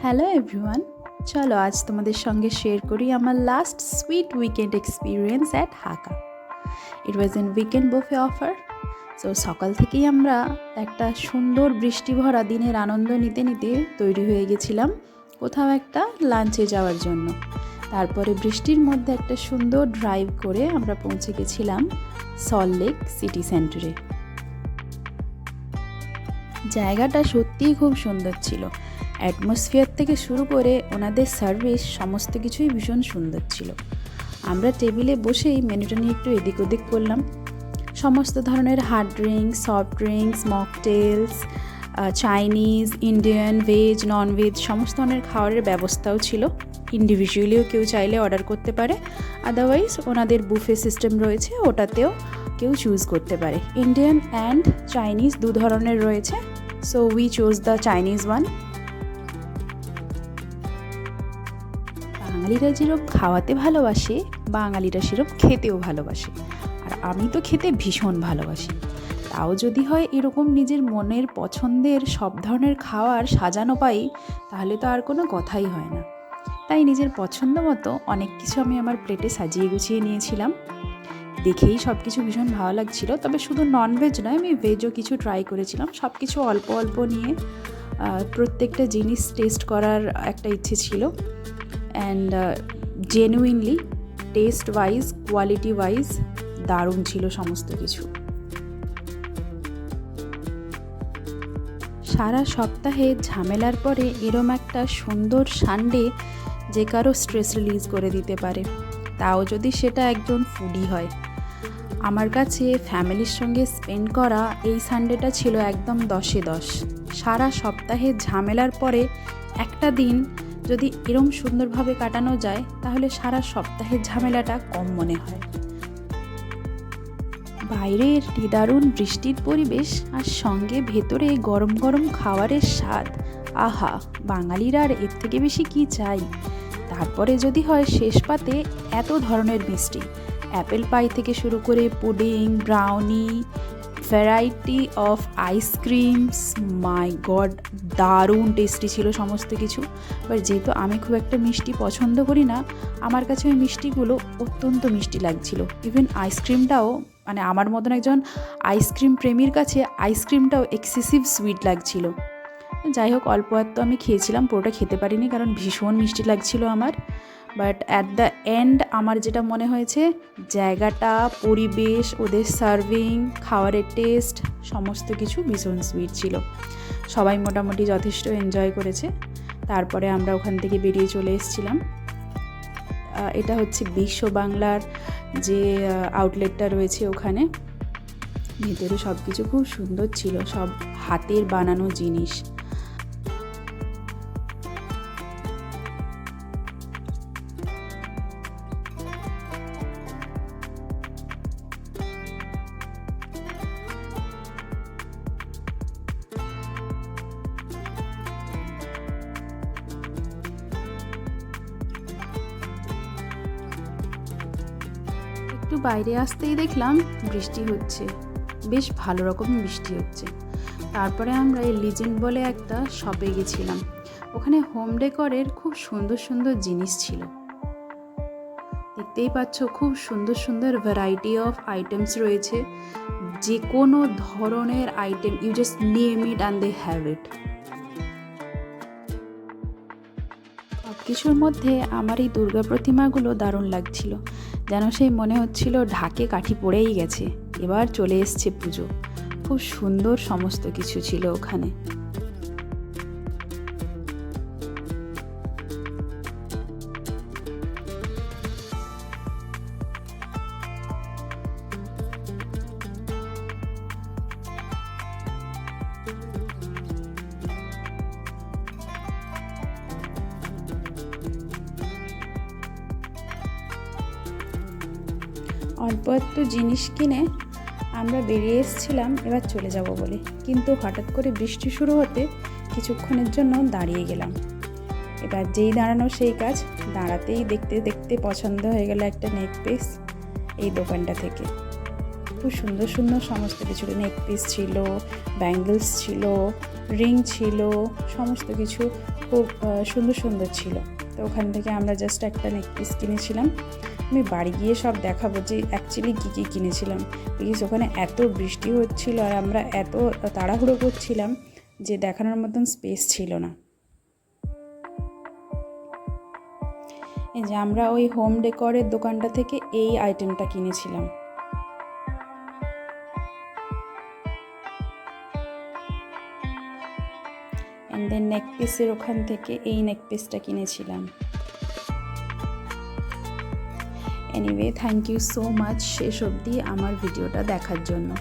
Hello everyone, চলো আজ তোমাদের সঙ্গে শেয়ার করি আমার last sweet weekend experience at Hakka. It was an weekend buffet offer. So সকাল থেকেই আমরা একটা সুন্দর বৃষ্টি ভরা দিনের আনন্দ নিতে নিতে তৈরি হয়ে গেছিলাম কোথাও একটা লাঞ্চে যাওয়ার জন্য। তারপরে বৃষ্টির মধ্যে একটা সুন্দর ড্রাইভ করে আমরা পৌঁছে গেছিলাম সল্ট লেক সিটি সেন্টারে। জায়গাটা সত্যিই খুব সুন্দর ছিল। অ্যাটমসফিয়ার থেকে শুরু করে ওনাদের সার্ভিস সমস্ত কিছুই ভীষণ সুন্দর ছিল। আমরা টেবিলে বসেই মেনুটা নিয়ে একটু এদিক ওদিক করলাম। সমস্ত ধরনের hard drinks, soft drinks, mocktails, Chinese, Indian, veg, non veg সমস্ত ধরনের খাবারের ব্যবস্থাও ছিল। ইন্ডিভিজুয়ালিও কেউ চাইলে অর্ডার করতে পারে, আদারওয়াইজ ওনাদের বুফে সিস্টেম রয়েছে, ওটাতেও কেউ চুজ করতে পারে। ইন্ডিয়ান অ্যান্ড চাইনিজ দু ধরনের রয়েছে, so we chose the Chinese one. বাঙালিরা যেরকম খাওয়াতে ভালোবাসে, বাঙালিরা সেরকম খেতেও ভালোবাসে। আর আমি তো খেতে ভীষণ ভালোবাসি। তাও যদি হয় এরকম নিজের মনের পছন্দের সব ধরনের খাবার সাজানো পাই, তাহলে তো আর কোনো কথাই হয় না। তাই নিজের পছন্দ মতো অনেক কিছু আমি আমার প্লেটে সাজিয়ে গুছিয়ে নিয়েছিলাম। দেখেই সব কিছু ভীষণ ভালো লাগছিল। তবে শুধু ননভেজ নয়, আমি ভেজও কিছু ট্রাই করেছিলাম। সব কিছু অল্প অল্প নিয়ে প্রত্যেকটা জিনিস টেস্ট করার একটা ইচ্ছে ছিল। And genuinely taste wise, quality wise দারুণ ছিল সমস্ত কিছু। সারা সপ্তাহে ঝামেলার পরে এরম একটা সুন্দর সানডে যে কারো স্ট্রেস রিলিজ করে দিতে পারে, তাও যদি সেটা একজন ফুডি হয়। আমার কাছে ফ্যামিলির সঙ্গে স্পেন্ড করা এই সানডেটা ছিল একদম 10-এ 10। সারা সপ্তাহে ঝামেলার পরে একটা দিন যদি এরম সুন্দরভাবে কাটানো যায়, তাহলে সারা সপ্তাহের ঝামেলাটা কম মনে হয়। বাইরের নিদারুণ বৃষ্টির পরিবেশ আর সঙ্গে ভেতরে গরম গরম খাবারের স্বাদ, আহা, বাঙালিরা আর এর থেকে বেশি কি চাই। তারপরে যদি হয় শেষ পাতে এত ধরনের মিষ্টি, অ্যাপেল পাই থেকে শুরু করে pudding, brownie, variety of ice creams, my god, দারুণ টেস্টি ছিল সমস্ত কিছু। এবার যেহেতু আমি খুব একটা মিষ্টি পছন্দ করি না, আমার কাছে ওই মিষ্টিগুলো অত্যন্ত মিষ্টি লাগছিল। ইভেন আইসক্রিমটাও, মানে আমার মতন একজন আইসক্রিম প্রেমীর কাছে আইসক্রিমটাও এক্সেসিভ সুইট লাগছিল। যাই হোক, অল্প এত আমি খেয়েছিলাম, পুরোটা খেতে পারিনি কারণ ভীষণ মিষ্টি লাগছিল আমার। বাট অ্যাট দ্য এন্ড আমার যেটা মনে হয়েছে, জায়গাটা, পরিবেশ, ওদের সার্ভিং, খাবারের টেস্ট সমস্ত কিছু ভীষণ সুইট ছিল। সবাই মোটামুটি যথেষ্ট এনজয় করেছে। তারপরে আমরা ওখান থেকে বেরিয়ে চলে এসেছিলাম। এটা হচ্ছে বিশ্ব বাংলার যে আউটলেটটা রয়েছে ওখানে। ভেতরে সব কিছু খুব সুন্দর ছিল, সব হাতের বানানো জিনিস। একটু বাইরে আসতেই দেখলাম বৃষ্টি হচ্ছে, বেশ ভালো রকম বৃষ্টি হচ্ছে। তারপরে আমরা এই লিজেন্ড বলে একটা শপে গেছিলাম। ওখানে হোম ডেকরের খুব সুন্দর সুন্দর জিনিস ছিল। দেখতেই পাচ্ছ খুব সুন্দর সুন্দর ভ্যারাইটি অফ আইটেমস রয়েছে। যে কোনো ধরনের item, you just name it and they have it. সব কিছুর মধ্যে আমার এই দুর্গা প্রতিমাগুলো দারুণ লাগছিল। যেন সেই মনে হচ্ছিল ঢাকে কাঠি পড়েই গেছে, এবার চলে এসছে পুজো। খুব সুন্দর সমস্ত কিছু ছিল ওখানে। অল্প একটু জিনিস কিনে আমরা বেরিয়ে এসেছিলাম এবার চলে যাব বলে, কিন্তু হঠাৎ করে বৃষ্টি শুরু হতে কিছুক্ষণের জন্য দাঁড়িয়ে গেলাম। এবার যেই দাঁড়ানো সেই কাজ, দাঁড়াতেই দেখতে দেখতে পছন্দ হয়ে গেল একটা নেক পিস এই দোকানটা থেকে। খুব সুন্দর সুন্দর সমস্ত কিছু নেক পিস ছিল, ব্যাঙ্গলস ছিল, রিং ছিল, সমস্ত কিছু খুব সুন্দর সুন্দর ছিল। তো ওখান থেকে আমরা জাস্ট একটা নেকপিস কিনেছিলাম। আমি বাড়ি গিয়ে সব দেখাবো যে অ্যাকচুয়ালি কী কী কিনেছিলাম, বিকজ ওখানে এত বৃষ্টি হচ্ছিল আর আমরা এত তাড়াহুড়ো করছিলাম যে দেখানোর মতন স্পেস ছিল না। এই যে আমরা ওই হোম ডেকরের দোকানটা থেকে এই আইটেমটা কিনেছিলাম। অ্যান্ড দেন নেকপিসের ওখান থেকে এই নেকপিসটা কিনেছিলাম। Anyway, thank you so much শেষ অবধি আমার ভিডিওটা দেখার জন্য।